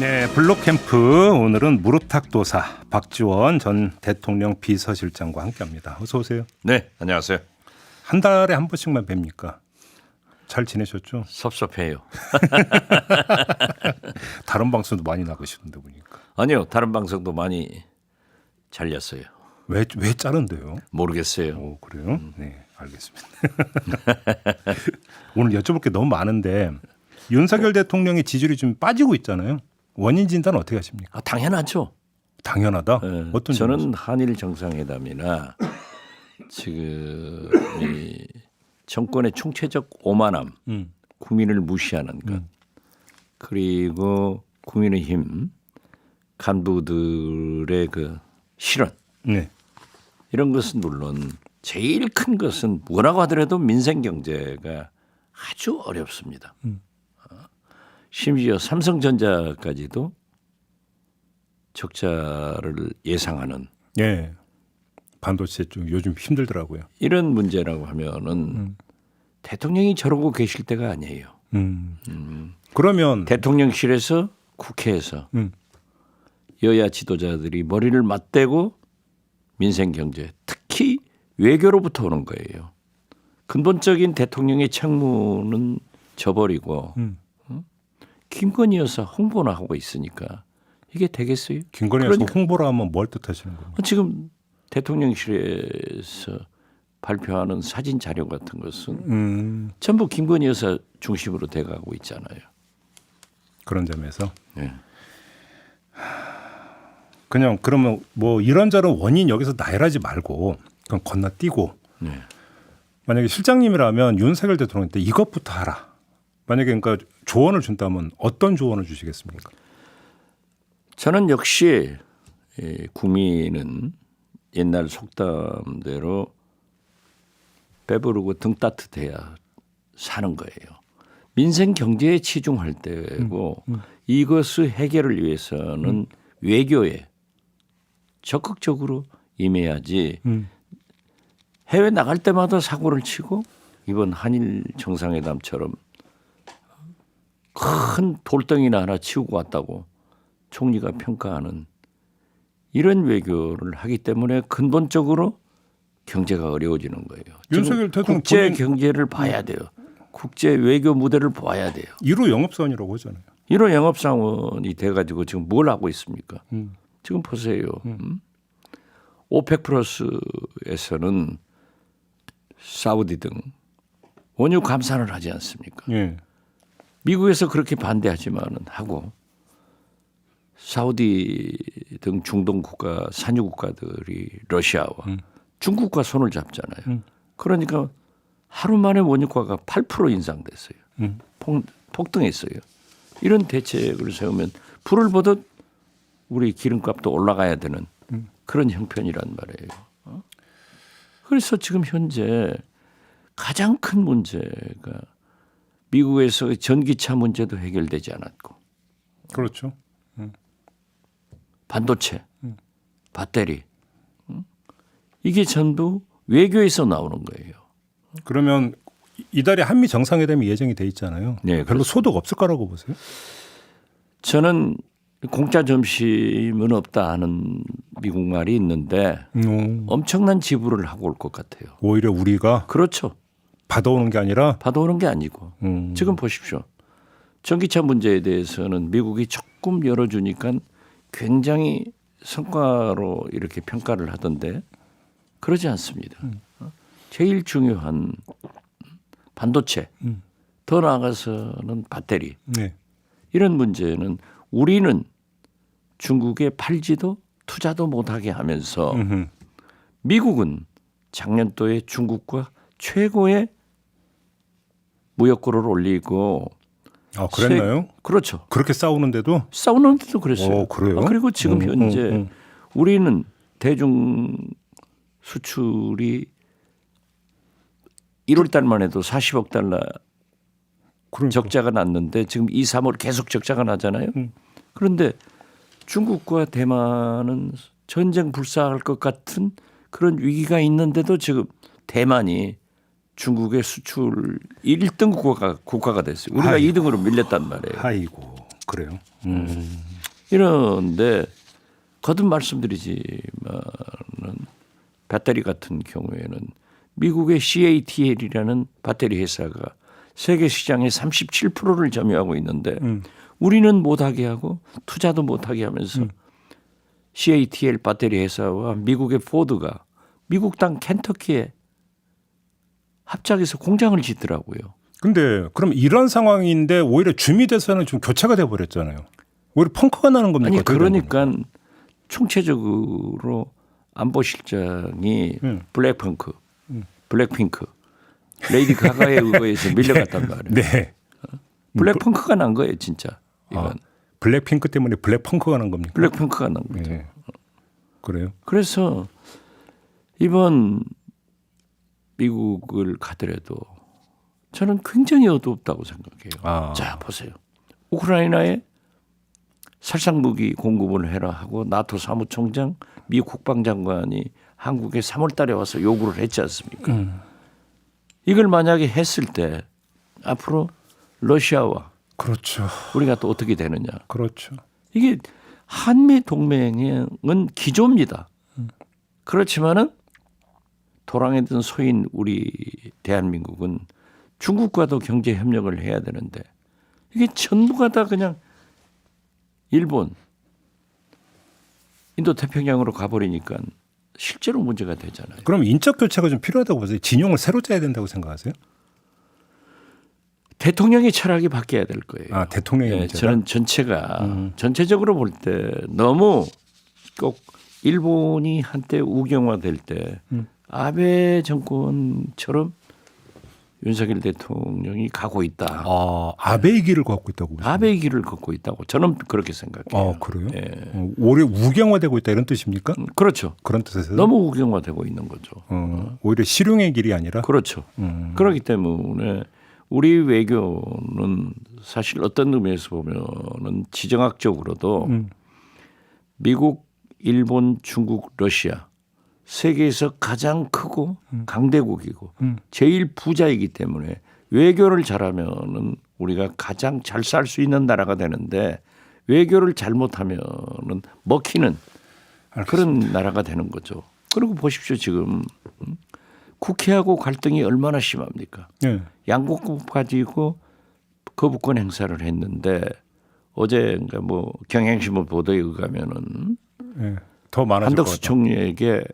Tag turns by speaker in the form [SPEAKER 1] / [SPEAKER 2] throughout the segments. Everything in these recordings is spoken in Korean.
[SPEAKER 1] 네, 블록캠프 오늘은 무릎탁도사 박지원 전 대통령 비서실장과 함께합니다. 어서 오세요.
[SPEAKER 2] 네, 안녕하세요.
[SPEAKER 1] 한 달에 한 번씩만 뵙니까? 잘 지내셨죠?
[SPEAKER 2] 섭섭해요.
[SPEAKER 1] 다른 방송도 많이 나가시는데 보니까.
[SPEAKER 2] 아니요, 다른 방송도 많이 잘렸어요.
[SPEAKER 1] 왜 자른데요?
[SPEAKER 2] 모르겠어요.
[SPEAKER 1] 오, 그래요? 네, 알겠습니다. 오늘 여쭤볼 게 너무 많은데 윤석열 대통령의 지지율이 좀 빠지고 있잖아요. 원인 진단 어떻게 하십니까?
[SPEAKER 2] 아, 당연하죠.
[SPEAKER 1] 당연하다.
[SPEAKER 2] 네,
[SPEAKER 1] 어떤
[SPEAKER 2] 저는
[SPEAKER 1] 점에서?
[SPEAKER 2] 한일 정상회담이나 지금 이 정권의 총체적 오만함, 국민을 무시하는 것, 그리고 국민의힘 간부들의 그 실언,
[SPEAKER 1] 네.
[SPEAKER 2] 이런 것은 물론 제일 큰 것은 뭐라고 하더라도 민생 경제가 아주 어렵습니다. 심지어 삼성전자까지도 적자를 예상하는
[SPEAKER 1] 예. 반도체 좀 요즘 힘들더라고요.
[SPEAKER 2] 이런 문제라고 하면은 대통령이 저러고 계실 때가 아니에요.
[SPEAKER 1] 그러면
[SPEAKER 2] 대통령실에서 국회에서 여야 지도자들이 머리를 맞대고 민생 경제, 특히 외교로부터 오는 거예요. 근본적인 대통령의 책무는 저버리고 김건희 여사 홍보나 하고 있으니까 이게 되겠어요?
[SPEAKER 1] 김건희 여사
[SPEAKER 2] 그러니까
[SPEAKER 1] 홍보를 하면 뭘 뜻하시는 거예요?
[SPEAKER 2] 지금 대통령실에서 발표하는 사진 자료 같은 것은 전부 김건희 여사 중심으로 돼가고 있잖아요.
[SPEAKER 1] 그런 점에서
[SPEAKER 2] 네.
[SPEAKER 1] 그냥 그러면 뭐 이런저런 원인 여기서 나열하지 말고 그냥 건너뛰고
[SPEAKER 2] 네.
[SPEAKER 1] 만약에 실장님이라면 윤석열 대통령한테 이것부터 하라. 만약에 그러니까 조언을 준다면 어떤 조언을 주시겠습니까?
[SPEAKER 2] 저는 역시 국민은 옛날 속담대로 배부르고 등 따뜻해야 사는 거예요. 민생 경제에 치중할 때고 이것의 해결을 위해서는 외교에 적극적으로 임해야지 해외 나갈 때마다 사고를 치고 이번 한일 정상회담처럼 큰 돌덩이나 하나 치우고 왔다고 총리가 평가하는 이런 외교를 하기 때문에 근본적으로 경제가 어려워지는 거예요.
[SPEAKER 1] 윤석열 대통령
[SPEAKER 2] 국제 경제를 봐야 돼요. 국제 외교 무대를 봐야 돼요.
[SPEAKER 1] 1호 영업사원이라고 하잖아요.
[SPEAKER 2] 1호 영업사원이 돼가지고 지금 뭘 하고 있습니까? 지금 보세요. 오펙 플러스에서는 사우디 등 원유 감산을 하지 않습니까?
[SPEAKER 1] 예.
[SPEAKER 2] 미국에서 그렇게 반대하지만은 하고 사우디 등 중동 국가 산유 국가들이 러시아와 중국과 손을 잡잖아요. 그러니까 하루 만에 원유가가 8% 인상됐어요. 폭등했어요. 이런 대책을 세우면 불을 보듯 우리 기름값도 올라가야 되는 그런 형편이란 말이에요. 그래서 지금 현재 가장 큰 문제가 미국에서 전기차 문제도 해결되지 않았고
[SPEAKER 1] 그렇죠.
[SPEAKER 2] 반도체, 배터리 이게 전부 외교에서 나오는 거예요.
[SPEAKER 1] 그러면 이달에 한미 정상회담이 예정이 돼 있잖아요.
[SPEAKER 2] 네,
[SPEAKER 1] 별로
[SPEAKER 2] 그렇습니다.
[SPEAKER 1] 소득 없을 거라고 보세요?
[SPEAKER 2] 저는 공짜 점심은 없다 하는 미국 말이 있는데 엄청난 지불을 하고 올 것 같아요.
[SPEAKER 1] 오히려 우리가
[SPEAKER 2] 그렇죠.
[SPEAKER 1] 받아오는 게 아니라
[SPEAKER 2] 받아오는 게 아니고 지금 보십시오. 전기차 문제에 대해서는 미국이 조금 열어주니까 굉장히 성과로 이렇게 평가를 하던데 그러지 않습니다. 제일 중요한 반도체, 더 나아가서는 배터리
[SPEAKER 1] 네.
[SPEAKER 2] 이런 문제는 우리는 중국에 팔지도 투자도 못하게 하면서 미국은 작년도에 중국과 최고의 무역고를 올리고
[SPEAKER 1] 아, 그랬나요?
[SPEAKER 2] 그렇죠.
[SPEAKER 1] 그렇게 싸우는데도
[SPEAKER 2] 싸우는데도 그랬어요.
[SPEAKER 1] 그래요?
[SPEAKER 2] 그리고 지금 현재 우리는 대중 수출이 1월 달만 해도 40억 달러
[SPEAKER 1] 그러니까.
[SPEAKER 2] 적자가 났는데 지금 2, 3월 계속 적자가 나잖아요. 그런데 중국과 대만은 전쟁 불사할 것 같은 그런 위기가 있는데도 지금 대만이 중국의 수출 1등 국가가 됐어요. 우리가
[SPEAKER 1] 아이고.
[SPEAKER 2] 2등으로 밀렸단 말이에요.
[SPEAKER 1] 아이고 그래요.
[SPEAKER 2] 이런데 거듭 말씀드리지만은 배터리 같은 경우에는 미국의 CATL이라는 배터리 회사가 세계 시장의 37%를 점유하고 있는데 우리는 못하게 하고 투자도 못하게 하면서 CATL 배터리 회사와 미국의 포드가 미국 땅 켄터키에 합작해서 공장을 짓더라고요.
[SPEAKER 1] 근데 그럼 이런 상황인데 오히려 주미대사는 좀 교체가 돼 버렸잖아요. 오히려 펑크가 나는 겁니까?
[SPEAKER 2] 아니
[SPEAKER 1] 어떻게 되는 겁니까?
[SPEAKER 2] 그러니까 총체적으로 안보실장이 블랙핑크, 레이디 가가에 의해서 밀려갔단 말이에요.
[SPEAKER 1] 네.
[SPEAKER 2] 블랙핑크가 난 거예요, 진짜. 이건
[SPEAKER 1] 블랙핑크 때문에 블랙펑크가 난 겁니까?
[SPEAKER 2] 블랙핑크가 난 거죠.
[SPEAKER 1] 네. 그래요?
[SPEAKER 2] 그래서 이번 미국을 가더라도 저는 굉장히 어둡다고 생각해요. 자 보세요. 우크라이나에 살상무기 공급을 해라 하고 나토 사무총장, 미 국방장관이 한국에 3월 달에 와서 요구를 했지 않습니까? 이걸 만약에 했을 때 앞으로 러시아와
[SPEAKER 1] 그렇죠.
[SPEAKER 2] 우리가 또 어떻게 되느냐.
[SPEAKER 1] 그렇죠.
[SPEAKER 2] 이게 한미 동맹은 기조입니다. 그렇지만은 도랑에 든 소인 우리 대한민국은 중국과도 경제 협력을 해야 되는데 이게 전부가 다 그냥 일본, 인도 태평양으로 가버리니까 실제로 문제가 되잖아요.
[SPEAKER 1] 그럼 인적 교체가 좀 필요하다고 보세요. 진영을 새로 짜야 된다고 생각하세요?
[SPEAKER 2] 대통령의 철학이 바뀌어야 될 거예요.
[SPEAKER 1] 대통령의
[SPEAKER 2] 네,
[SPEAKER 1] 문제가?
[SPEAKER 2] 저는 전체가 전체적으로 볼 때 너무 꼭 일본이 한때 우경화될 때 아베 정권처럼 윤석열 대통령이 가고 있다.
[SPEAKER 1] 아베의 길을 걷고 있다고 보세요.
[SPEAKER 2] 아베의 길을 걷고 있다고 저는 그렇게 생각해요.
[SPEAKER 1] 그래요?
[SPEAKER 2] 예.
[SPEAKER 1] 오히려 우경화되고 있다 이런 뜻입니까?
[SPEAKER 2] 그렇죠.
[SPEAKER 1] 그런 뜻에서
[SPEAKER 2] 너무 우경화되고 있는 거죠.
[SPEAKER 1] 오히려 실용의 길이 아니라
[SPEAKER 2] 그렇죠. 그렇기 때문에 우리 외교는 사실 어떤 의미에서 보면은 지정학적으로도 미국, 일본, 중국, 러시아 세계에서 가장 크고 강대국이고 제일 부자이기 때문에 외교를 잘하면은 우리가 가장 잘 살 수 있는 나라가 되는데 외교를 잘못하면은 먹히는 그런 나라가 되는 거죠. 그리고 보십시오 지금 국회하고 갈등이 얼마나 심합니까?
[SPEAKER 1] 네.
[SPEAKER 2] 양국국 가지고 거부권 행사를 했는데 어제 뭐 경향신문 보도에 의하면은
[SPEAKER 1] 네. 더 많아질 것
[SPEAKER 2] 한덕수
[SPEAKER 1] 같다.
[SPEAKER 2] 총리에게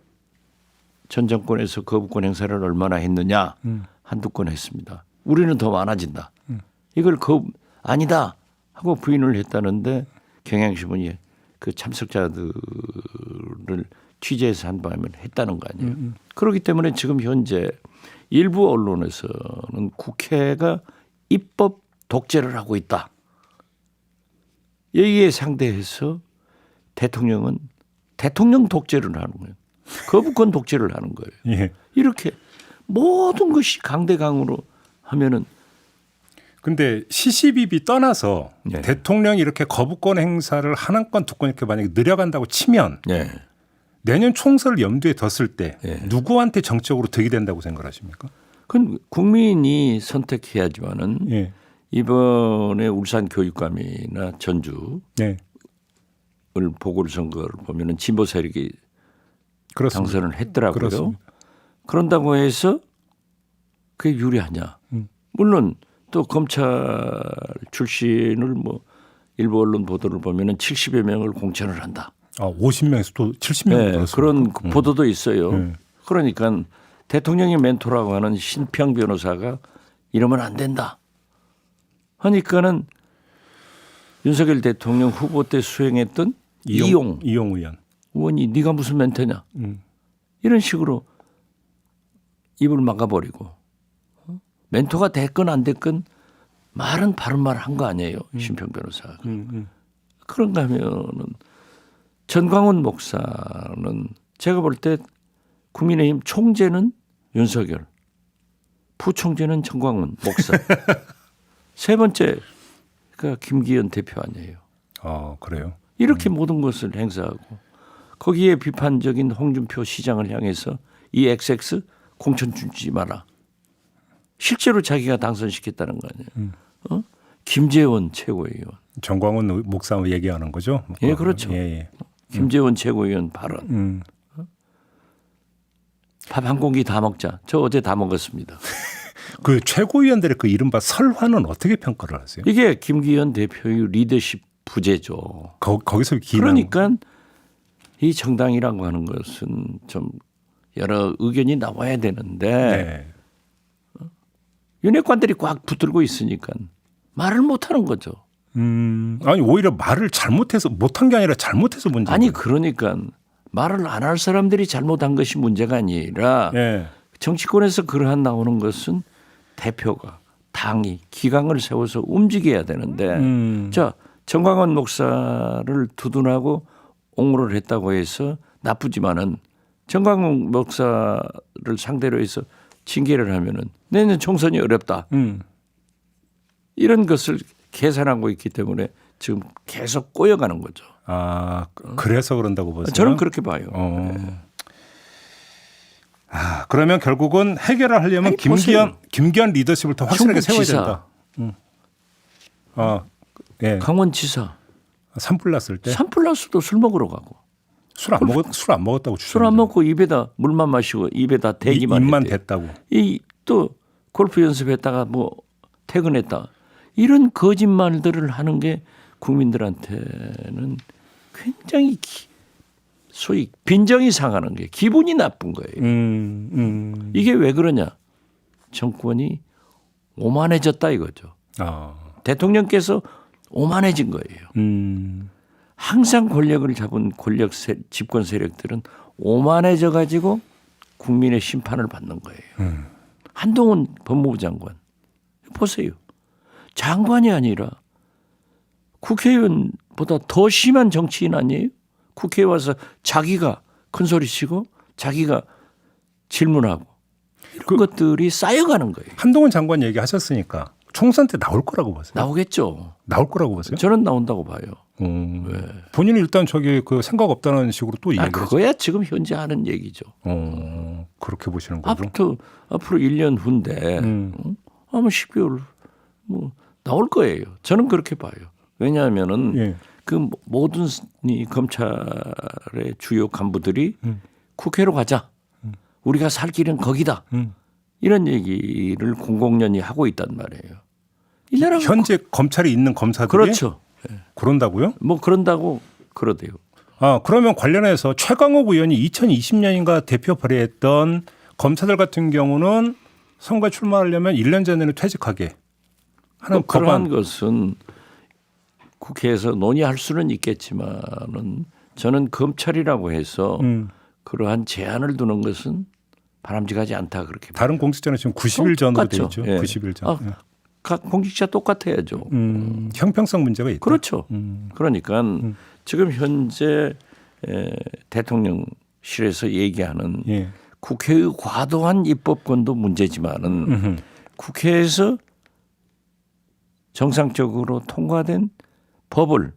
[SPEAKER 2] 전 정권에서 거부권 행사를 얼마나 했느냐 한두 건 했습니다. 우리는 더 많아진다. 이걸 아니다 하고 부인을 했다는데 경향신문이 그 참석자들을 취재해서 한 바면 했다는 거 아니에요. 그렇기 때문에 지금 현재 일부 언론에서는 국회가 입법 독재를 하고 있다. 여기에 상대해서 대통령은 대통령 독재를 하는 거예요. 거부권 독재를 하는 거예요.
[SPEAKER 1] 예.
[SPEAKER 2] 이렇게 모든 것이 강대강으로 하면은
[SPEAKER 1] 근데 시시비비 떠나서
[SPEAKER 2] 네.
[SPEAKER 1] 대통령이 이렇게 거부권 행사를 한 건 두 건 이렇게 만약에 늘려간다고 치면
[SPEAKER 2] 네.
[SPEAKER 1] 내년 총선을 염두에 뒀을 때
[SPEAKER 2] 네.
[SPEAKER 1] 누구한테 정책으로 득이 된다고 생각하십니까?
[SPEAKER 2] 그건 국민이 선택해야지만은
[SPEAKER 1] 예.
[SPEAKER 2] 이번에 울산 교육감이나 전주를
[SPEAKER 1] 네.
[SPEAKER 2] 보궐선거를 보면은 진보 세력이
[SPEAKER 1] 그렇습니다.
[SPEAKER 2] 당선을 했더라고요.
[SPEAKER 1] 그렇습니다.
[SPEAKER 2] 그런다고 해서 그게 유리하냐? 물론 또 검찰 출신을 뭐 일부 언론 보도를 보면은 70여 명을 공천을 한다.
[SPEAKER 1] 50명에서 또 70명
[SPEAKER 2] 네, 그런 보도도 있어요. 그러니까 대통령의 멘토라고 하는 신평 변호사가 이러면 안 된다. 하니까는 윤석열 대통령 후보 때 수행했던 이용
[SPEAKER 1] 의원.
[SPEAKER 2] 의원이 네가 무슨 멘토냐 이런 식으로 입을 막아버리고 멘토가 됐건 안 됐건 말은 바른 말 한 거 아니에요. 신평 변호사가. 그런가 하면은 전광훈 목사는 제가 볼 때 국민의힘 총재는 윤석열, 부총재는 전광훈 목사. 세 번째가 김기현 대표 아니에요.
[SPEAKER 1] 그래요.
[SPEAKER 2] 이렇게 모든 것을 행사하고 거기에 비판적인 홍준표 시장을 향해서 이 XX 공천 주지 마라. 실제로 자기가 당선시켰다는 거 아니에요. 김재원 최고위원.
[SPEAKER 1] 정광훈 목사 얘기하는 거죠?
[SPEAKER 2] 예, 그렇죠.
[SPEAKER 1] 예.
[SPEAKER 2] 김재원 최고위원 발언. 밥 한 공기 다 먹자. 저 어제 다 먹었습니다.
[SPEAKER 1] 그 최고위원들의 그 이른바 설화는 어떻게 평가를 하세요?
[SPEAKER 2] 이게 김기현 대표의 리더십 부재죠.
[SPEAKER 1] 거기서
[SPEAKER 2] 그러니까 이 정당이라고 하는 것은 좀 여러 의견이 나와야 되는데
[SPEAKER 1] 네.
[SPEAKER 2] 윤핵관들이 꽉 붙들고 있으니까 말을 못하는 거죠.
[SPEAKER 1] 아니 오히려 말을 잘못해서 못한 게 아니라 잘못해서 문제.
[SPEAKER 2] 아니 그러니까 말을 안 할 사람들이 잘못한 것이 문제가 아니라
[SPEAKER 1] 예.
[SPEAKER 2] 정치권에서 그러한 나오는 것은 대표가 당이 기강을 세워서 움직여야 되는데 자 정광훈 목사를 두둔하고 옹호를 했다고 해서 나쁘지만은 정광훈 목사를 상대로 해서 징계를 하면은 내년 총선이 어렵다. 이런 것을 계산하고 있기 때문에 지금 계속 꼬여가는 거죠.
[SPEAKER 1] 아 그래서 그런다고 보세요?
[SPEAKER 2] 저는 그렇게 봐요.
[SPEAKER 1] 아 그러면 결국은 해결을 하려면
[SPEAKER 2] 아니, 보세요.
[SPEAKER 1] 김기현 리더십을 더 확실하게 세워야
[SPEAKER 2] 충북지사.
[SPEAKER 1] 된다. 예.
[SPEAKER 2] 강원지사
[SPEAKER 1] 산불 났을 때
[SPEAKER 2] 산플러스도 술 먹으러 가고
[SPEAKER 1] 술 안 먹었다고 주장.
[SPEAKER 2] 술 안 먹고 입에다 물만 마시고 입에다 대기만
[SPEAKER 1] 입만
[SPEAKER 2] 했대요.
[SPEAKER 1] 됐다고.
[SPEAKER 2] 이 또 골프 연습했다가 뭐 퇴근했다. 이런 거짓말들을 하는 게 국민들한테는 굉장히 소위 빈정이 상하는 게 기분이 나쁜 거예요. 이게 왜 그러냐? 정권이 오만해졌다 이거죠.
[SPEAKER 1] 아.
[SPEAKER 2] 대통령께서 오만해진 거예요. 항상 권력을 잡은 집권 세력들은 오만해져 가지고 국민의 심판을 받는 거예요. 한동훈 법무부 장관 보세요. 장관이 아니라 국회의원보다 더 심한 정치인 아니에요? 국회에 와서 자기가 큰 소리 치고 자기가 질문하고 이런 것들이 쌓여가는 거예요.
[SPEAKER 1] 한동훈 장관 얘기하셨으니까 총선 때 나올 거라고 보세요.
[SPEAKER 2] 나오겠죠.
[SPEAKER 1] 나올 거라고 보세요.
[SPEAKER 2] 저는 나온다고 봐요.
[SPEAKER 1] 본인이 일단 저기 그 생각 없다는 식으로 또 이야기했죠.
[SPEAKER 2] 그거야 지금 현재 하는 얘기죠.
[SPEAKER 1] 그렇게 보시는 거죠.
[SPEAKER 2] 앞으로 1년 후인데 아마 12월 뭐 나올 거예요. 저는 그렇게 봐요. 왜냐하면은
[SPEAKER 1] 예.
[SPEAKER 2] 그 모든 이 검찰의 주요 간부들이 국회로 가자. 우리가 살 길은 거기다. 이런 얘기를 공공연히 하고 있단 말이에요. 이 나라가
[SPEAKER 1] 현재 검찰이 있는 검사들이
[SPEAKER 2] 그렇죠.
[SPEAKER 1] 그런다고요?
[SPEAKER 2] 뭐 그런다고 그러대요.
[SPEAKER 1] 아 그러면 관련해서 최강욱 의원이 2020년인가 대표 발의했던 검사들 같은 경우는 선거에 출마하려면 1년 전에는 퇴직하게 하는
[SPEAKER 2] 그러한
[SPEAKER 1] 법안.
[SPEAKER 2] 것은 국회에서 논의할 수는 있겠지만은 저는 검찰이라고 해서 그러한 제한을 두는 것은 바람직하지 않다 그렇게 봐요.
[SPEAKER 1] 다른 공직자는 지금 90일 전으로 돼
[SPEAKER 2] 똑같죠.
[SPEAKER 1] 있죠.
[SPEAKER 2] 예.
[SPEAKER 1] 90일 전. 예.
[SPEAKER 2] 각 공직자 똑같아야죠.
[SPEAKER 1] 형평성 문제가 있다.
[SPEAKER 2] 그렇죠. 그러니까 지금 현재 대통령실에서 얘기하는
[SPEAKER 1] 예.
[SPEAKER 2] 국회의 과도한 입법권도 문제지만은 국회에서 정상적으로 통과된 법을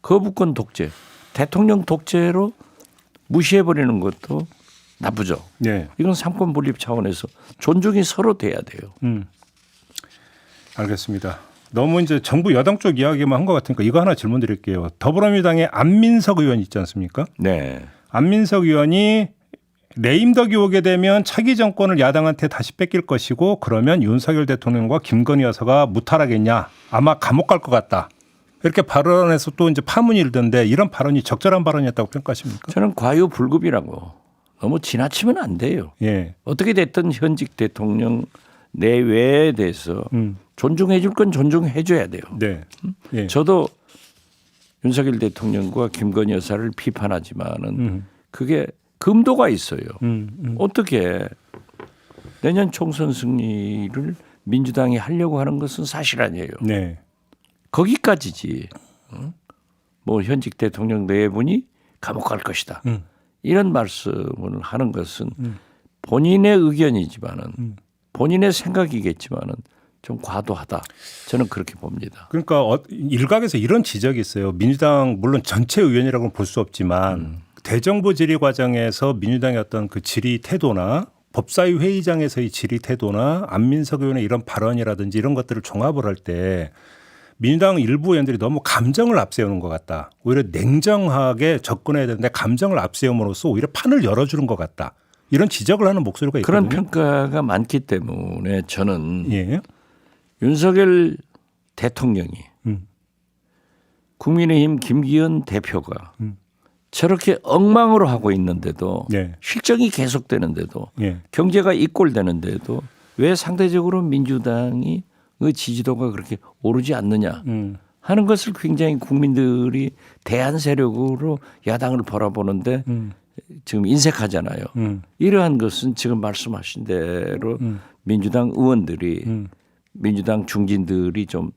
[SPEAKER 2] 거부권 독재, 대통령 독재로 무시해버리는 것도 나쁘죠.
[SPEAKER 1] 예.
[SPEAKER 2] 이건 삼권 분립 차원에서 존중이 서로 돼야 돼요.
[SPEAKER 1] 알겠습니다. 너무 이제 정부 여당 쪽 이야기만 한 것 같으니까 이거 하나 질문 드릴게요. 더불어민주당의 안민석 의원 있지 않습니까?
[SPEAKER 2] 네.
[SPEAKER 1] 안민석 의원이 레임덕이 오게 되면 차기 정권을 야당한테 다시 뺏길 것이고 그러면 윤석열 대통령과 김건희 여사가 무탈하겠냐. 아마 감옥 갈 것 같다. 이렇게 발언해서 또 이제 파문이 일던데 이런 발언이 적절한 발언이었다고 평가하십니까?
[SPEAKER 2] 저는 과유불급이라고 너무 지나치면 안 돼요.
[SPEAKER 1] 예.
[SPEAKER 2] 어떻게 됐든 현직 대통령 내외에 대해서 존중해 줄 건 존중해 줘야 돼요.
[SPEAKER 1] 네. 예.
[SPEAKER 2] 저도 윤석열 대통령과 김건희 여사를 비판하지만은 그게 금도가 있어요. 어떻게 내년 총선 승리를 민주당이 하려고 하는 것은 사실 아니에요.
[SPEAKER 1] 네.
[SPEAKER 2] 거기까지지. 뭐 현직 대통령 네 분이 감옥 갈 것이다. 이런 말씀을 하는 것은 본인의 의견이지만은 본인의 생각이겠지만은 좀 과도하다. 저는 그렇게 봅니다.
[SPEAKER 1] 그러니까 일각에서 이런 지적이 있어요. 민주당 물론 전체 의원이라고는 볼 수 없지만 대정부 질의 과정에서 민주당의 어떤 그 질의 태도나 법사위 회의장에서의 질의 태도나 안민석 의원의 이런 발언이라든지 이런 것들을 종합을 할 때 민주당 일부 의원들이 너무 감정을 앞세우는 것 같다. 오히려 냉정하게 접근해야 되는데 감정을 앞세움으로써 오히려 판을 열어주는 것 같다. 이런 지적을 하는 목소리가 있거든요.
[SPEAKER 2] 그런 평가가 많기 때문에 저는
[SPEAKER 1] 예.
[SPEAKER 2] 윤석열 대통령이
[SPEAKER 1] 음.
[SPEAKER 2] 국민의힘 김기현 대표가 저렇게 엉망으로 하고 있는데도
[SPEAKER 1] 예.
[SPEAKER 2] 실정이 계속되는데도
[SPEAKER 1] 예.
[SPEAKER 2] 경제가 이꼴되는데도 왜 상대적으로 민주당이 그 지지도가 그렇게 오르지 않느냐 하는 것을 굉장히 국민들이 대안 세력으로 야당을 바라보는데 지금 인색하잖아요. 이러한 것은 지금 말씀하신 대로 민주당 의원들이 민주당 중진들이 좀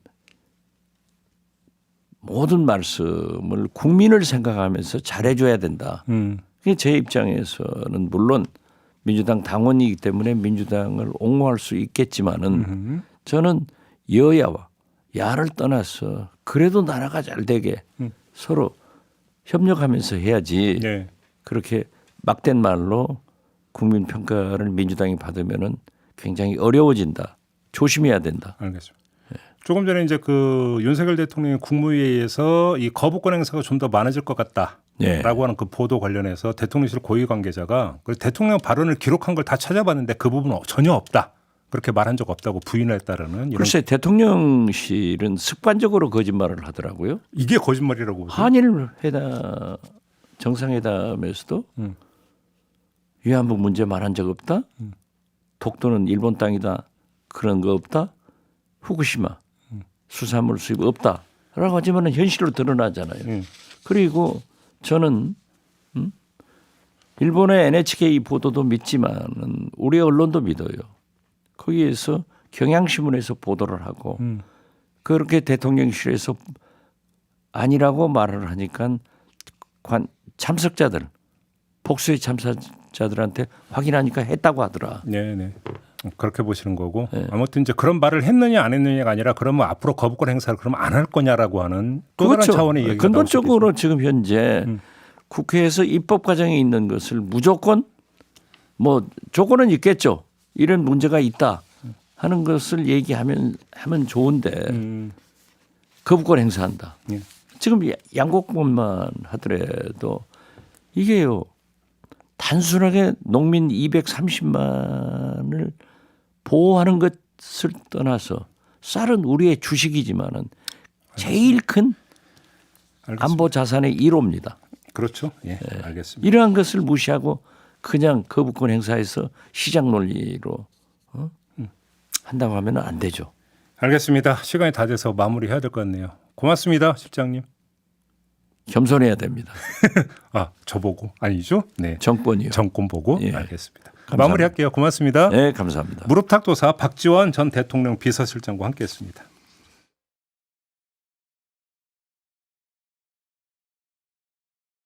[SPEAKER 2] 모든 말씀을 국민을 생각하면서 잘해줘야 된다. 그게 제 입장에서는 물론 민주당 당원이기 때문에 민주당을 옹호할 수 있겠지만은 저는 여야와 야를 떠나서 그래도 나라가 잘 되게 서로 협력하면서 해야지.
[SPEAKER 1] 네.
[SPEAKER 2] 그렇게 막된 말로 국민 평가를 민주당이 받으면은 굉장히 어려워진다. 조심해야 된다.
[SPEAKER 1] 알겠습니다. 조금 전에 이제 그 윤석열 대통령이 국무회의에서 이 거부권 행사가 좀 더 많아질 것 같다라고
[SPEAKER 2] 네.
[SPEAKER 1] 하는 그 보도 관련해서 대통령실 고위 관계자가 그 대통령 발언을 기록한 걸 다 찾아봤는데 그 부분은 전혀 없다. 그렇게 말한 적 없다고 부인을 했다라는 이런.
[SPEAKER 2] 글쎄 대통령실은 습관적으로 거짓말을 하더라고요.
[SPEAKER 1] 이게 거짓말이라고.
[SPEAKER 2] 한일 회담 정상회담에서도 위안부 문제 말한 적 없다. 독도는 일본 땅이다. 그런 거 없다. 후쿠시마 수산물 수입 없다라고 하지만 현실로 드러나잖아요. 그리고 저는 일본의 NHK 보도도 믿지만은 우리 언론도 믿어요. 거기에서 경향신문에서 보도를 하고 그렇게 대통령실에서 아니라고 말을 하니까 참석자들 복수의 참석자들한테 확인하니까 했다고 하더라.
[SPEAKER 1] 네네. 그렇게 보시는 거고 아무튼 이제 그런 말을 했느냐 안 했느냐가 아니라 그러면 앞으로 거부권 행사를 그러면 안 할 거냐라고 하는 또 다른 차원의 얘기가
[SPEAKER 2] 근본적으로 지금 현재 국회에서 입법 과정에 있는 것을 무조건 뭐 조건은 있겠죠. 이런 문제가 있다 하는 것을 얘기하면 하면 좋은데 거부권 행사한다. 지금 양곡법만 하더라도 이게요. 단순하게 농민 230만을 보호하는 것을 떠나서 쌀은 우리의 주식이지만은 제일 큰
[SPEAKER 1] 알겠습니다.
[SPEAKER 2] 안보 자산의 1호입니다.
[SPEAKER 1] 그렇죠. 예, 알겠습니다.
[SPEAKER 2] 이러한 것을 무시하고 그냥 거부권 행사해서 시장 논리로 한다고 하면 안 되죠.
[SPEAKER 1] 알겠습니다. 시간이 다 돼서 마무리해야 될 것 같네요. 고맙습니다, 실장님.
[SPEAKER 2] 겸손해야 됩니다.
[SPEAKER 1] 아, 저보고 아니죠? 네.
[SPEAKER 2] 정권이요.
[SPEAKER 1] 정권 보고.
[SPEAKER 2] 예.
[SPEAKER 1] 알겠습니다. 마무리할게요. 고맙습니다.
[SPEAKER 2] 네, 감사합니다.
[SPEAKER 1] 무릎탁도사 박지원 전 대통령 비서실장과 함께했습니다.